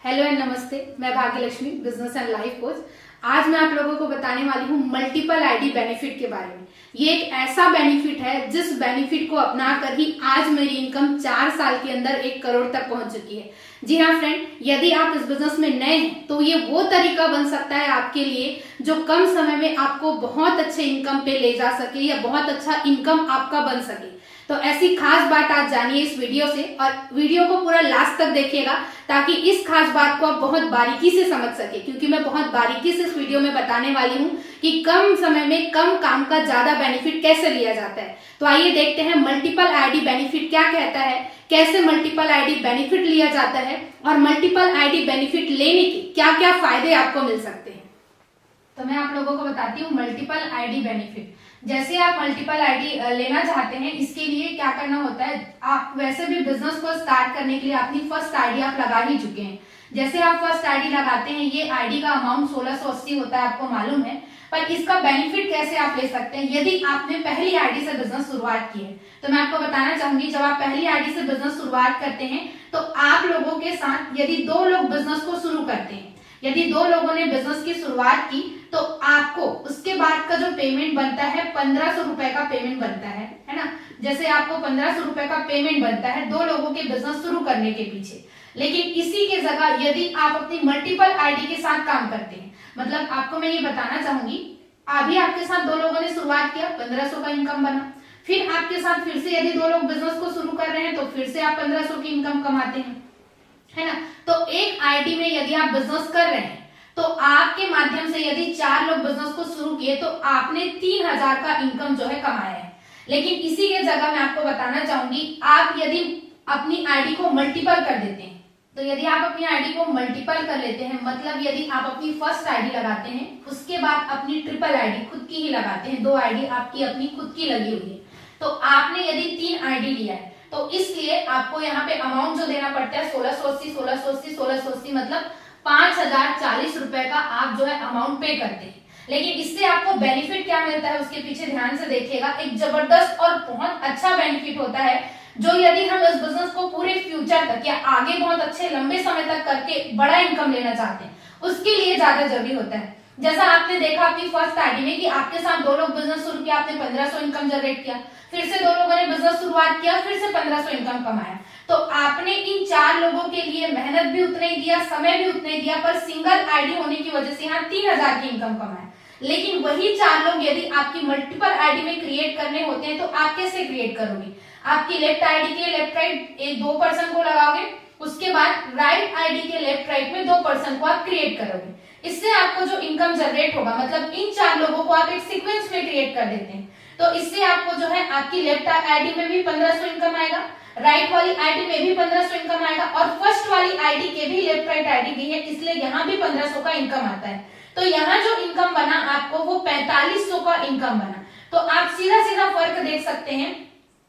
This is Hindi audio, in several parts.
हेलो एंड नमस्ते। मैं Bhagyalakshmi, business and life coach. आज मैं आप लोगों को बताने वाली हूँ मल्टीपल आईडी बेनिफिट के बारे में। ये एक ऐसा बेनिफिट है जिस बेनिफिट को अपना कर ही आज मेरी इनकम 4 साल के अंदर 1 करोड़ तक पहुंच चुकी है। जी हाँ फ्रेंड, यदि आप इस बिजनेस में नए हैं तो ये वो तरीका बन सकता है आपके लिए जो कम समय में आपको बहुत अच्छे इनकम पे ले जा सके या बहुत अच्छा इनकम आपका बन सके। तो ऐसी खास बात आज जानिए इस वीडियो से, और वीडियो को पूरा लास्ट तक देखिएगा ताकि इस खास बात को आप बहुत बारीकी से समझ सके, क्योंकि मैं बहुत बारीकी से इस वीडियो में बताने वाली हूँ कि कम समय में कम काम का ज्यादा बेनिफिट कैसे लिया जाता है। तो आइए देखते हैं मल्टीपल आईडी बेनिफिट क्या कहता है, कैसे मल्टीपल आईडी बेनिफिट लिया जाता है और मल्टीपल आईडी बेनिफिट लेने के क्या क्या फायदे आपको मिल सकते हैं। तो मैं आप लोगों को बताती हूँ मल्टीपल आईडी बेनिफिट। जैसे आप मल्टीपल आईडी लेना चाहते हैं, इसके लिए क्या करना होता है, आप वैसे भी बिजनेस को स्टार्ट करने के लिए अपनी फर्स्ट आईडी आप लगा ही चुके हैं। जैसे आप फर्स्ट आईडी लगाते हैं, ये आईडी का अमाउंट 1680 होता है, आपको मालूम है। पर इसका बेनिफिट कैसे आप ले सकते हैं यदि आपने पहली आईडी से बिजनेस शुरुआत की है। तो मैं आपको बताना चाहूंगी, जब आप पहली आईडी से बिजनेस शुरुआत करते हैं तो आप लोगों के साथ यदि 2 लोग बिजनेस को शुरू करते हैं, यदि 2 लोगों ने बिजनेस की शुरुआत की तो आपको उसके बाद का जो पेमेंट बनता है 1500 रुपए का पेमेंट बनता है ना। जैसे आपको 1500 रुपए का पेमेंट बनता है 2 लोगों के बिजनेस शुरू करने के पीछे। लेकिन इसी के जगह यदि आप अपनी मल्टीपल आईडी के साथ काम करते हैं, मतलब आपको मैं ये बताना चाहूंगी, अभी आपके साथ 2 लोगों ने शुरुआत किया, 1500 का इनकम बना। फिर आपके साथ फिर से यदि 2 लोग बिजनेस को शुरू कर रहे हैं तो फिर से आप 1500 की इनकम कमाते हैं, है ना। तो एक आईडी में यदि आप बिजनेस कर रहे हैं तो आपके माध्यम से यदि 4 लोग बिजनेस को शुरू किए तो आपने 3000 का इनकम जो है कमाया है। लेकिन इसी के जगह मैं आपको बताना चाहूंगी, आप यदि अपनी आईडी को मल्टीपल कर देते हैं, तो यदि आप अपनी आईडी को मल्टीपल कर लेते हैं, मतलब यदि आप अपनी फर्स्ट आईडी लगाते हैं, उसके बाद अपनी ट्रिपल आईडी खुद की ही लगाते हैं, 2 आईडी आपकी अपनी खुद की लगी हुई है, तो आपने यदि 3 आईडी लिया है तो इसलिए आपको यहाँ पे अमाउंट जो देना पड़ता है 1680 मतलब 5040 रुपए का आप जो है अमाउंट पे करते हैं। लेकिन इससे आपको बेनिफिट क्या मिलता है उसके पीछे ध्यान से देखिएगा। एक जबरदस्त और बहुत अच्छा बेनिफिट होता है जो यदि हम इस बिजनेस को पूरे फ्यूचर तक या आगे बहुत अच्छे लंबे समय तक करके बड़ा इनकम लेना चाहते हैं, उसके लिए ज्यादा जरूरी होता है। जैसा आपने देखा अपनी फर्स्ट आईडी में कि आपके साथ 2 लोग बिजनेस शुरू किया, आपने 1500 इनकम जनरेट किया, फिर से 2 लोगों ने बिजनेस शुरुआत किया, फिर से 1500 इनकम कमाया। तो आपने इन 4 लोगों के लिए मेहनत भी उतना ही दिया, समय भी उतना ही दिया, पर सिंगल आईडी होने की वजह से यहाँ 3000 की इनकम कमाया। लेकिन वही 4 लोग यदि आपकी मल्टीपल आईडी में क्रिएट करने होते हैं तो आप कैसे क्रिएट करोगे? आपकी लेफ्ट आईडी के लेफ्ट राइट 2 पर्सन को लगाओगे, उसके बाद राइट आईडी के लेफ्ट राइट में 2 पर्सन को आप क्रिएट करोगे। इससे आपको जो इनकम जनरेट होगा, मतलब इन 4 लोगों को आप एक सीक्वेंस में क्रिएट कर देते हैं, तो इससे आपको जो है आपकी लेफ्ट आईडी में भी 1500 इनकम आएगा, राइट वाली आईडी में भी 1500 इनकम आएगा, और फर्स्ट वाली आईडी के भी लेफ्ट राइट आईडी दी है, इसलिए यहाँ भी 1500 का इनकम आता है। तो यहाँ जो इनकम बना आपको वो 4500 का इनकम बना। तो आप सीधा सीधा फर्क देख सकते हैं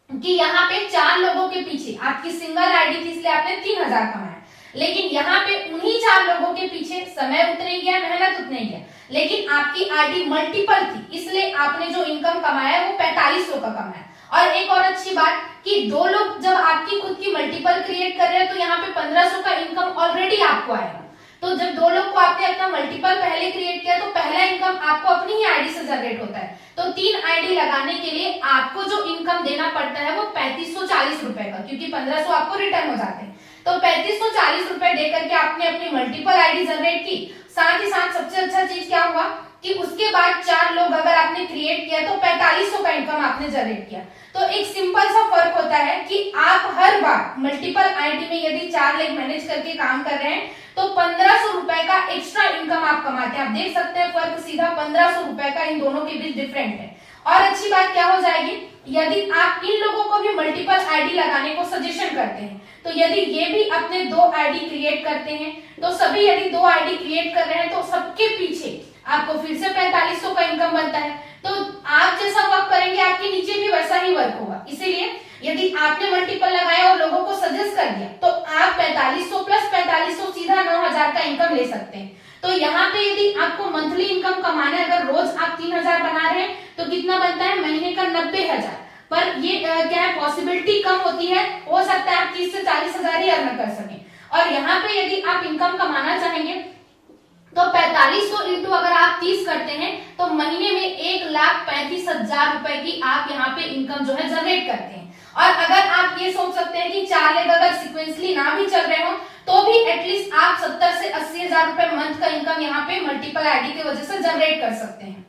कि यहाँ पे 4 लोगों के पीछे आपकी सिंगल आईडी थी इसलिए आपने 3000 कमाया, लेकिन यहाँ पे उन्हीं 4 लोगों के पीछे समय उतने गया, मेहनत उतने गया, लेकिन आपकी आईडी मल्टीपल थी इसलिए आपने जो इनकम कमाया वो 4500 का कमाया। और एक और अच्छी बात कि 2 लोग जब आपकी खुद की मल्टीपल क्रिएट कर रहे हैं तो यहाँ पे 1500 का इनकम ऑलरेडी आपको आएगा। तो जब 2 लोग को आपने अपना मल्टीपल पहले क्रिएट किया तो पहला इनकम आपको अपनी ही आईडी से जनरेट होता है। तो 3 आईडी लगाने के लिए आपको जो इनकम देना पड़ता है वो 3540 रुपए का, क्योंकि 1500 आपको रिटर्न हो जाते हैं। तो 3540 रुपए देकर के आपने अपनी मल्टीपल आईडी जनरेट की। साथ ही साथ सबसे अच्छा चीज क्या हुआ कि उसके बाद 4 लोग अगर आपने क्रिएट किया तो 4500 का इनकम आपने जनरेट किया। तो एक सिंपल सा फर्क होता है कि आप हर बार मल्टीपल आईडी में यदि 4 लोग मैनेज करके काम कर रहे हैं तो 1500 रुपए का एक्स्ट्रा इनकम आप कमाते हैं। आप देख सकते हैं फर्क सीधा 1500 रुपए का इन दोनों के बीच डिफरेंट है। और अच्छी बात क्या हो जाएगी, यदि आप इन लोगों को भी मल्टीपल आईडी लगाने को सजेशन करते हैं, तो यदि ये भी अपने 2 आईडी क्रिएट करते हैं, तो सभी यदि 2 आईडी क्रिएट कर रहे हैं तो सबके पीछे आपको फिर से 4500 का इनकम बनता है। तो आप जैसा वर्क करेंगे आपके नीचे भी वैसा ही वर्क होगा। इसीलिए यदि आपने मल्टीपल लगाया और लोगों को सजेस्ट कर दिया तो आप 4500 प्लस 4500 सीधा 9000 का इनकम ले सकते हैं। तो यहाँ पे यदि आपको मंथली इनकम कमाना है, अगर रोज आप 3000 बना रहे हैं तो कितना बनता है महीने का 90,000। पर ये क्या है, पॉसिबिलिटी कम होती है, हो सकता है आप 30 से 40,000 ही अर्न कर सकें। और यहाँ पे यदि आप इनकम कमा तो 4500 इंटू अगर आप 30 करते हैं तो महीने में 1,35,000 रुपए की आप यहाँ पे इनकम जो है जनरेट करते हैं। और अगर आप ये सोच सकते हैं कि 4 लेग अगर सिक्वेंसली ना भी चल रहे हो तो भी एटलीस्ट आप 70 से 80,000 रुपए मंथ का इनकम यहाँ पे मल्टीपल आईडी की वजह से जनरेट कर सकते हैं।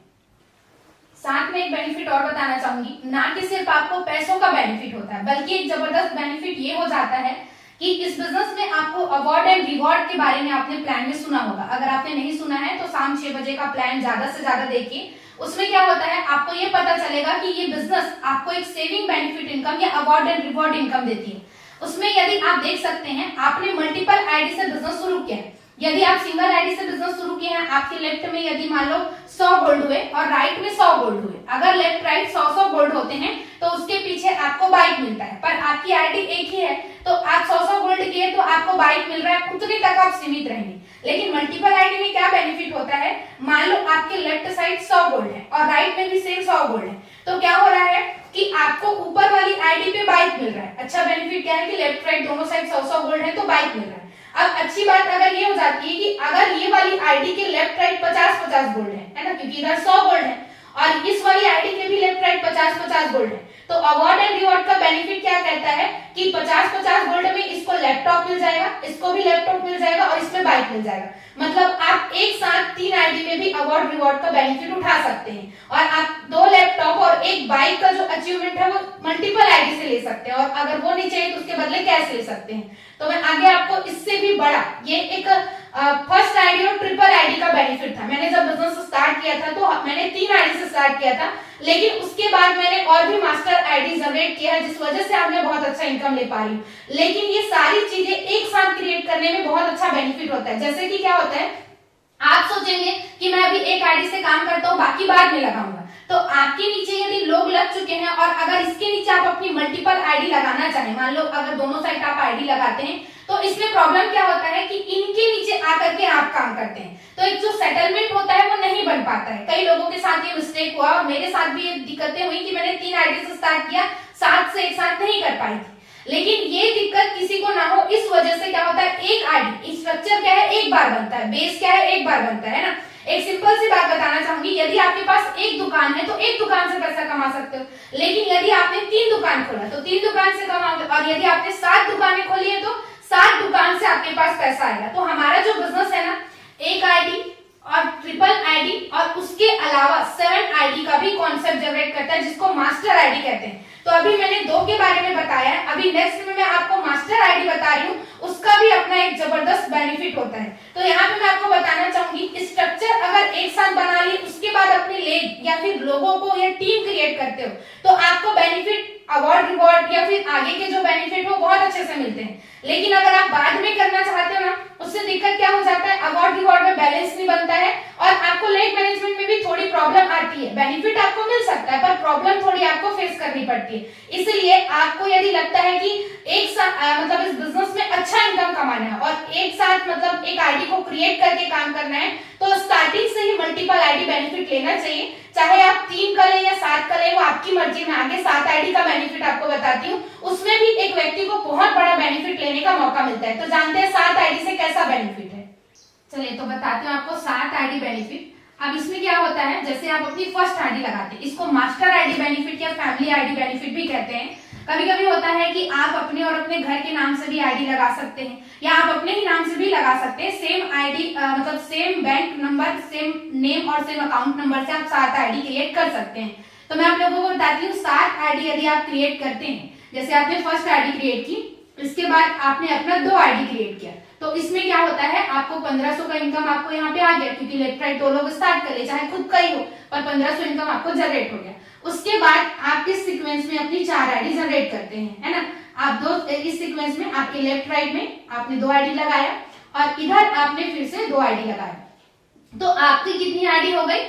साथ में एक बेनिफिट और बताना चाहूंगी, ना कि सिर्फ आपको पैसों का बेनिफिट होता है बल्कि एक जबरदस्त बेनिफिट ये हो जाता है कि इस बिजनेस में आपको अवार्ड एंड रिवॉर्ड के बारे में आपने प्लान में सुना होगा। अगर आपने नहीं सुना है तो शाम 6 बजे का प्लान ज्यादा से ज्यादा देखिए। उसमें क्या होता है, आपको ये पता चलेगा कि ये बिजनेस आपको एक सेविंग बेनिफिट इनकम या अवार्ड एंड रिवॉर्ड इनकम देती है। उसमें यदि आप देख सकते हैं, आपने मल्टीपल आईडी से बिजनेस शुरू किया है। यदि आप सिंगल आईडी से बिजनेस शुरू किए हैं, आपके लेफ्ट में यदि मान लो 100 गोल्ड हुए और राइट में 100 गोल्ड हुए, अगर लेफ्ट राइट 100 गोल्ड होते हैं तो उसके पीछे आपको बाइक मिलता है। पर आपकी आईडी एक ही है तो आप 100 गोल्ड किए तो आपको बाइक मिल रहा है, उतने तक आप सीमित रहेंगे। लेकिन मल्टीपल आईडी में क्या बेनिफिट होता है, मान लो आपके लेफ्ट साइड 100 गोल्ड है और राइट में भी सेम 100 गोल्ड है, तो क्या हो रहा है कि आपको ऊपर वाली आईडी पे बाइक मिल रहा है। अच्छा बेनिफिट क्या है कि लेफ्ट राइट दोनों साइड 100 गोल्ड है तो बाइक मिल रहा है। अब अच्छी बात अगर ये हो जाती है कि अगर ये वाली आईडी के लेफ्ट राइट 50-50 गोल्ड है ना, क्योंकि इधर 100 गोल्ड है और इस वाली आईडी के भी लेफ्ट राइट 50-50 गोल्ड है, तो अवार्ड एंड रिवॉर्ड का बेनिफिट क्या कहता है कि 50-50 गोल्ड में इसको लैपटॉप मिल जाएगा, इसको भी लैपटॉप मिल जाएगा और इसमें बाइक मिल जाएगा। मतलब आप एक साथ 3 आईडी में भी अवार्ड रिवॉर्ड का बेनिफिट उठा सकते हैं और आप 2 लैपटॉप और एक बाइक का जो अचीवमेंट है वो मल्टीपल आईडी से ले सकते हैं और अगर वो नहीं चाहिए तो उसके बदले कैश ले सकते हैं। तो मैं आगे आपको इससे भी बड़ा, ये एक फर्स्ट आईडी और ट्रिपल आईडी का बेनिफिट था। मैंने जब बिजनेस स्टार्ट किया था तो मैंने 3 आईडी से स्टार्ट किया था, लेकिन उसके बाद मैंने और भी मास्टर आईडी जनरेट किया है जिस वजह से आज मैं बहुत अच्छा इनकम ले पा रही हूँ। लेकिन ये सारी चीजें एक साथ क्रिएट करने में बहुत अच्छा बेनिफिट होता है। जैसे कि क्या होता है, आप सोचेंगे कि मैं अभी एक आईडी से काम करता हूँ बाकी बाद में लगाऊंगा, तो आपके नीचे यदि लोग लग चुके हैं और अगर इसके नीचे आप अपनी मल्टीपल आईडी लगाना चाहें, मान लो अगर दोनों साइड आप आईडी लगाते हैं तो इसमें प्रॉब्लम क्या होता है कि इनके नीचे आकर के आप काम करते हैं तो एक जो सेटलमेंट होता है वो नहीं बन पाता है। कई लोगों के साथ ये मिस्टेक हुआ और मेरे साथ भी ये दिक्कतें हुई कि मैंने 3 आईडी से स्टार्ट किया, 7 से एक साथ नहीं कर पाई थी। लेकिन ये दिक्कत किसी को ना हो, इस वजह से क्या होता है, एक आईडी स्ट्रक्चर क्या है, एक बार बनता है, बेस क्या है, एक बार बनता है ना। एक सिंपल सी बात बताना चाहूंगी, यदि आपके पास एक दुकान है तो एक दुकान से पैसा कमा सकते हो, लेकिन यदि आपने 3 दुकान खोला तो 3 दुकान से कमाओगे और यदि आपने 7 दुकानें खोली है तो 7 दुकान से आपके पास पैसा आएगा। तो हमारा जो बिजनेस है ना, एक आईडी और ट्रिपल आईडी और उसके अलावा 7 आईडी का भी कॉन्सेप्ट जनरेट करता है जिसको मास्टर आईडी कहते हैं। तो अभी मैंने 2 के बारे में बताया है, अभी नेक्स्ट में मैं आपको मास्टर आईडी बता रही हूँ, उसका भी अपना एक जबरदस्त बेनिफिट होता है। तो यहाँ पे मैं आपको बताना चाहूंगी, स्ट्रक्चर अगर एक साथ बना ली उसके बाद अपने लेग या फिर लोगों को या टीम क्रिएट करते हो तो आपको बेनिफिट, अवार्ड रिवॉर्ड या फिर आगे के जो बेनिफिट हो बहुत अच्छे से मिलते हैं। लेकिन अगर आप बाद में करना चाहते हो ना, उससे दिक्कत क्या हो जाता है, अवार्ड रिवॉर्ड में बैलेंस नहीं बनता है और आपको लेग मैनेजमेंट में भी थोड़ी प्रॉब्लम आती है। बेनिफिट आपको मिल सकता है पर प्रॉब्लम थोड़ी आपको फेस करनी पड़ती है। इसलिए आपको यदि लगता है कि एक साथ मतलब इस बिजनेस में अच्छा इनकम कमाना है और एक साथ मतलब एक आईडी को क्रिएट करके काम करना है तो स्टार्टिंग से ही मल्टीपल आईडी बेनिफिट लेना चाहिए। चाहे आप 3 का लें या 7 का लें, वो आपकी मर्जी में। आगे 7 आईडी का बेनिफिट आपको बताती हूँ, उसमें भी एक व्यक्ति को बहुत बड़ा बेनिफिट लेने का मौका मिलता है। तो जानते हैं 7 आईडी से कैसा बेनिफिट है। चलिए तो बताती हूँ आपको 7 आईडी बेनिफिट। अब इसमें क्या होता है, जैसे आप अपनी फर्स्ट आईडी लगाते हैं, इसको मास्टर आईडी बेनिफिट या फैमिली आईडी बेनिफिट भी कहते हैं। कभी कभी होता है कि आप अपने और अपने घर के नाम से भी आईडी लगा सकते हैं या आप अपने ही नाम से भी लगा सकते हैं। सेम आईडी मतलब same bank number, same name और सेम अकाउंट नंबर से आप 7 आईडी क्रिएट कर सकते हैं। तो मैं आप लोगों को बताती हूँ 7 आईडी यदि आप क्रिएट करते हैं, जैसे आपने फर्स्ट आईडी क्रिएट की, इसके बाद आपने अपना 2 आईडी क्रिएट किया, तो इसमें क्या होता है, आपको 1500 का इनकम आपको यहाँ पे आ गया क्योंकि लेफ्ट राइट 2 लोग स्टार्ट कर ले, चाहे खुद का ही हो, पर 1500 इनकम आपको जनरेट हो गया। उसके बाद आप किस सीक्वेंस में अपनी 4 आईडी जनरेट करते हैं, है ना। आप इस सीक्वेंस में आपके लेफ्ट राइट में आपने 2 आईडी लगाया और इधर आपने फिर से 2 आईडी लगाया, तो आपकी कितनी आईडी हो गई,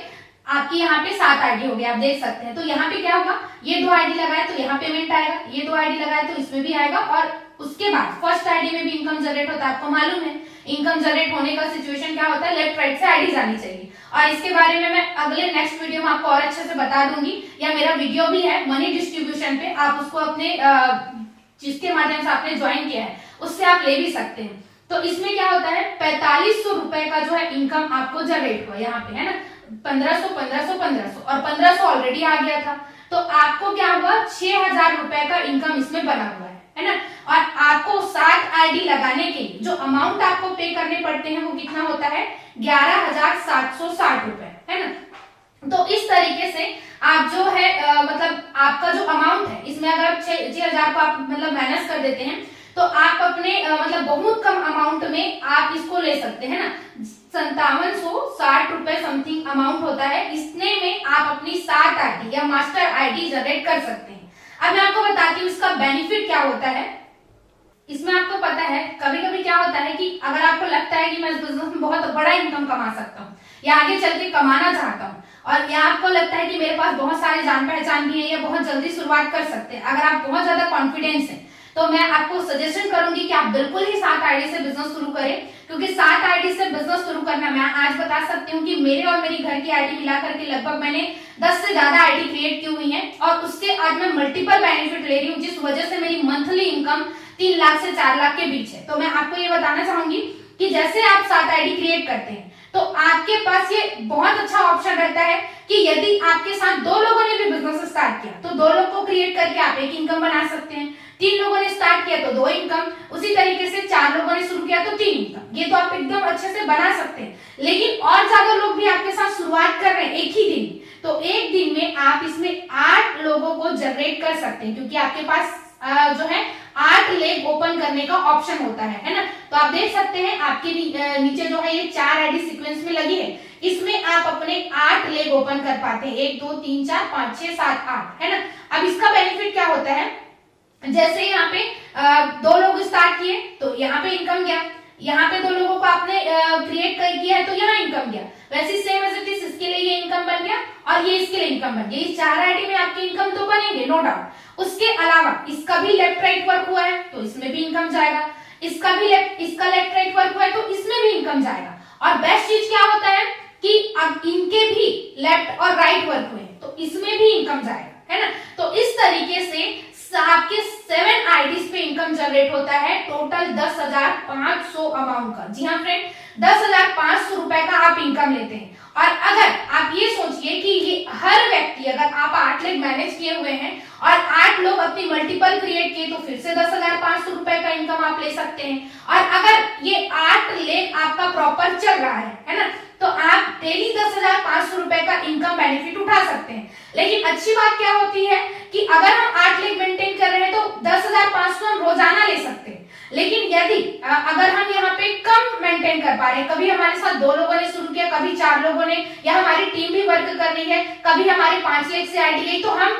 आपकी यहाँ पे 7 आईडी हो गई, आप देख सकते हैं। तो यहाँ पे क्या होगा, ये 2 आईडी लगाए तो यहाँ पेमेंट आएगा, ये 2 आईडी लगाए तो इसमें भी आएगा और उसके बाद फर्स्ट आईडी में भी इनकम जनरेट होता है। आपको मालूम है इनकम जनरेट होने का सिचुएशन क्या होता है, लेफ्ट राइट से आईडी जानी चाहिए और इसके बारे में मैं अगले नेक्स्ट वीडियो में आपको और अच्छे से बता दूंगी, या मेरा वीडियो भी है मनी डिस्ट्रीब्यूशन पे, आप उसको अपने जिसके माध्यम से आपने ज्वाइन किया है उससे आप ले भी सकते हैं। तो इसमें क्या होता है, 4500 रुपए का जो है इनकम आपको जनरेट हुआ यहाँ पे, है ना, 1500 1500 1500 और 1500 ऑलरेडी आ गया था, तो आपको क्या हुआ, 6000 रुपए का इनकम इसमें बना हुआ है ना। और आपको 7 आईडी लगाने के लिए जो अमाउंट आपको पे करने पड़ते हैं वो कितना होता है, 11,760 रुपए, है ना। तो इस तरीके से आप जो है मतलब आपका जो अमाउंट है इसमें अगर आप 6,000 को आप मतलब माइनस कर देते हैं तो आप अपने मतलब बहुत कम अमाउंट में आप इसको ले सकते हैं ना, 5760 रुपए समथिंग अमाउंट होता है, इतने में आप अपनी 7 आईडी या मास्टर आईडी जनरेट कर सकते हैं। अब मैं आपको बताती हूँ इसका बेनिफिट क्या होता है। इसमें आपको पता है कभी कभी क्या होता है कि अगर आपको लगता है कि मैं इस बिजनेस में बहुत बड़ा इनकम कमा सकता हूँ या आगे चल के कमाना चाहता हूँ, और या आपको लगता है कि मेरे पास बहुत सारे जान पहचान भी है या बहुत जल्दी शुरुआत कर सकते हैं, अगर आप बहुत ज्यादा कॉन्फिडेंस है तो मैं आपको सजेशन करूंगी कि आप बिल्कुल ही 7 आईडी से बिजनेस शुरू करें, क्योंकि 7 आईडी से बिजनेस शुरू करना, मैं आज बता सकती हूँ कि मेरे और मेरी घर की आईडी मिलाकर के लगभग मैंने 10 से ज्यादा आईडी क्रिएट की हुई है और उससे आज मैं मल्टीपल बेनिफिट ले रही हूँ, जिस वजह से मेरी मंथली इनकम 3 लाख से 4 लाख के बीच है। तो मैं आपको ये बताना चाहूंगी कि जैसे आप 7 आईडी क्रिएट करते हैं तो आपके पास ये बहुत अच्छा ऑप्शन रहता है कि यदि आपके साथ 2 लोगों ने भी बिजनेस स्टार्ट किया तो 2 लोग को क्रिएट करके आप एक इनकम बना सकते हैं, 3 लोगों ने स्टार्ट किया तो 2 इनकम, उसी तरीके से 4 लोगों ने शुरू किया तो 3 इनकम, ये तो आप एकदम अच्छे से बना सकते हैं। लेकिन और ज्यादा लोग भी आपके साथ शुरुआत कर रहे हैं एक ही दिन, तो एक दिन में आप इसमें 8 लोगों को जनरेट कर सकते हैं, क्योंकि आपके पास जो है 8 लेग ओपन करने का ऑप्शन होता है ना। तो आप देख सकते हैं आपके नीचे जो है ये 4 आईडी सीक्वेंस में लगी है, इसमें आप अपने 8 लेग ओपन कर पाते हैं, 1 2 3 4 5 6 7 8, है ना। अब इसका बेनिफिट क्या होता है, जैसे यहाँ पे 2 लोग स्टार्ट किए तो यहाँ पे इनकम गया, यहाँ पे 2 लोगों को आपने क्रिएट किया है तो यहाँ इनकम गया, वैसे सेम एज इट इज इसके लिए ये इनकम बन गया और ये इसके लिए इनकम बन गया। इस 4 आईडी में आपकी इनकम तो बनेंगे नो डाउट, उसके अलावा इसका भी लेफ्ट राइट वर्क हुआ है तो इसमें भी इनकम जाएगा, इसका लेफ्ट राइट वर्क हुआ है तो इसमें भी इनकम जाएगा। और बेस्ट चीज क्या होता है कि अब इनके भी लेफ्ट और राइट वर्क हुए तो इसमें भी इनकम जाएगा, है ना। तो इस तरीके से आपके 7 आईडीज पे इनकम जनरेट होता है, टोटल 10,500 अमाउंट का। जी हाँ फ्रेंड, 10,500 रुपए का आप इनकम लेते हैं। और अगर आप ये सोचिए कि ये हर व्यक्ति, अगर आप 8 लेग मैनेज किए हुए हैं और 8 लोग अपनी मल्टीपल क्रिएट किए तो फिर से 10,500 रुपए का इनकम आप ले सकते हैं। और अगर ये 8 लेग आपका प्रॉपर चल रहा है ना, तो आप डेली 10,500 रुपए का इनकम बेनिफिट उठा सकते हैं। लेकिन अच्छी बात क्या होती है कि अगर हम 8 लेग मेंटेन कर रहे हैं तो 10,500 हम रोजाना ले सकते हैं। लेकिन यदि अगर हम यहाँ पे कम मेंटेन कर पा रहे हैं, कभी हमारे साथ 2 लोगों ने शुरू किया, कभी 4 लोगों ने, या हमारी टीम भी वर्क कर रही है, कभी हमारे 5 लेग से आईडी गई, तो हम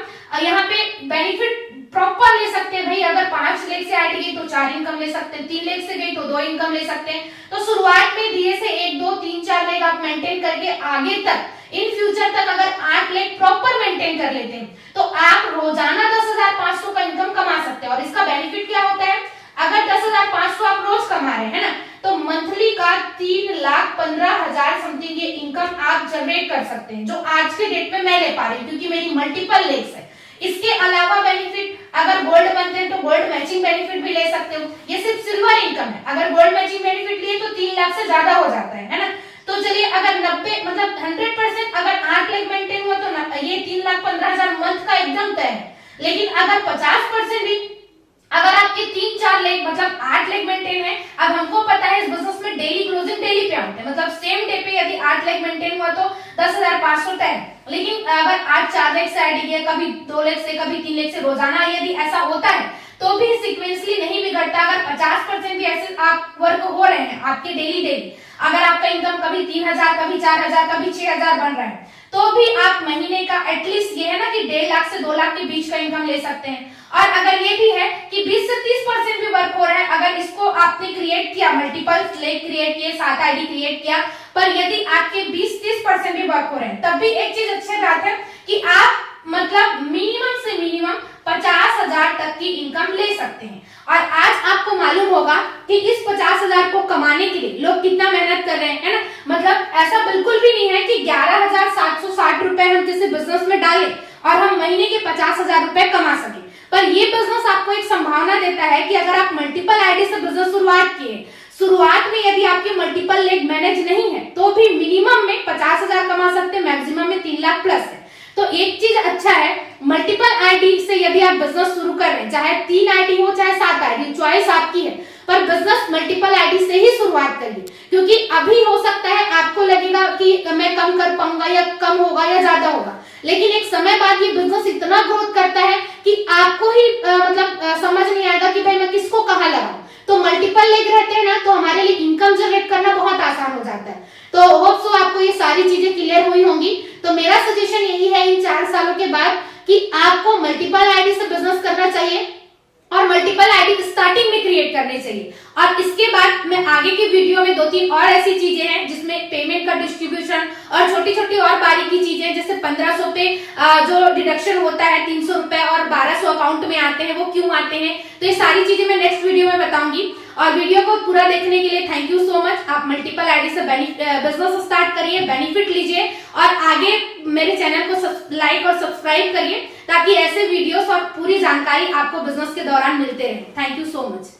यहाँ पे बेनिफिट प्रॉपर ले सकते हैं। भाई अगर 5 लेग से आईडी गई तो 4 इनकम ले सकते हैं, 3 लेग से गई तो 2 इनकम ले सकते हैं। तो शुरुआत में धीरे से 1 2 3 4 लेग आप मेंटेन करके आगे तक इन फ्यूचर तक अगर 8 लेग प्रॉपर मेंटेन कर लेते हैं तो आप रोजाना 10,500 का इनकम कमा सकते हैं। और इसका बेनिफिट क्या होता है, अगर 10,500 आप रोज कमा रहे हैं ना, तो मंथली का 3,15,000 समथिंग ये इनकम आप जनरेट कर सकते हैं, जो आज के डेट में मैं ले पा रही हूँ क्योंकि मेरी मल्टीपल लेग्स है। इसके अलावा बेनिफिट, अगर गोल्ड बनते हैं तो गोल्ड मैचिंग बेनिफिट भी ले सकते हो। ये सिर्फ सिल्वर इनकम है, अगर गोल्ड मैचिंग बेनिफिट लिए तो 3 लाख से ज्यादा हो जाता है ना। तो चलिए अगर 90 मतलब 100% अगर 8 लेग मेंटेन हुआ तो ये 3,15,000 मंथ का एकदम तय है। लेकिन अगर 50% भी, अगर आपके 3-4 लेग मतलब 8 लेग मेंटेन है, अब हमको पता है इस बिजनेस में डेली क्लोजिंग डेली पे आउट है, मतलब सेम डे पे यदि 8 लेग मेंटेन हुआ तो 10,500 तय है। लेकिन अगर आज 4 लेग से आईडी गया, कभी 2 लेग से, कभी 3 लेग से, रोजाना यदि ऐसा होता है तो भी सीक्वेंसली नहीं बिगड़ता। अगर 50% भी ऐसे आप वर्क हो रहे हैं आपके डेली, अगर आपका इनकम कभी 3,000, कभी 4,000, कभी 6,000 बन रहा है, तो भी आप महीने का एटलीस्ट ये है ना कि 1.5 लाख से 2 लाख के बीच का इनकम ले सकते हैं। और अगर ये भी है कि 20 से 30% भी वर्क हो रहा है, अगर इसको आपने क्रिएट किया, मल्टीपल लेग क्रिएट किए, 7 आईडी क्रिएट किया, पर यदि आपके 20-30% भी वर्क हो रहे हैं, तब भी एक चीज अच्छी बात है कि आप मतलब मिनिमम से मिनिमम 50,000 तक की इनकम ले सकते हैं। और आज आपको मालूम होगा कि इस 50,000 को कमाने के लिए लोग कितना मेहनत कर रहे हैं, है ना। मतलब ऐसा बिल्कुल भी नहीं है कि 11,760 रुपए हम किसी बिजनेस में डालें और हम महीने के 50,000 रुपए कमा सके। पर ये बिजनेस आपको एक संभावना देता है कि अगर आप मल्टीपल आईडी से बिजनेस शुरुआत किए, शुरुआत में यदि आपके मल्टीपल लेग मैनेज नहीं है तो भी मिनिमम में 50,000 कमा सकते हैं, मैक्सिमम में 3 लाख प्लस है। तो एक चीज अच्छा है, मल्टीपल आईडी से यदि आप बिजनेस शुरू कर रहे हैं, चाहे 3 आईडी हो चाहे 7 आईडी, चॉइस आपकी है, पर बिजनेस मल्टीपल आईडी से ही शुरुआत करिए। क्योंकि अभी हो सकता है आपको लगेगा कि मैं कम कर पाऊंगा या कम होगा या ज्यादा होगा, लेकिन एक समय बाद ये बिजनेस इतना ग्रोथ करता है कि आपको ही समझ नहीं आएगा कि भाई मैं किसको कहाँ लगाऊं। तो मल्टीपल लेग रहते हैं ना, तो हमारे लिए इनकम जनरेट करना बहुत आसान हो जाता है। तो होप सो आपको ये सारी चीजें क्लियर हुई होंगी। तो मेरा सजेशन यही है इन 4 सालों के बाद कि आपको मल्टीपल आईडी से बिजनेस करना चाहिए और मल्टीपल आईडी स्टार्टिंग में क्रिएट करने चाहिए। और इसके बाद मैं आगे की वीडियो में 2-3 और ऐसी चीजें हैं जिसमें पेमेंट का डिस्ट्रीब्यूशन और छोटी छोटी और बारीकी चीजें, जैसे 1500 पे जो डिडक्शन होता है 300 रुपए और 1200 अकाउंट में आते हैं, वो क्यों आते हैं, तो ये सारी चीजें मैं नेक्स्ट वीडियो में बताऊंगी। और वीडियो को पूरा देखने के लिए थैंक यू सो मच। आप मल्टीपल आईडी से बिजनेस स्टार्ट करिए, बेनिफिट लीजिए और आगे मेरे चैनल को लाइक और सब्सक्राइब करिए ताकि ऐसे वीडियोस और पूरी जानकारी आपको बिजनेस के दौरान मिलते रहे। Thank you so much.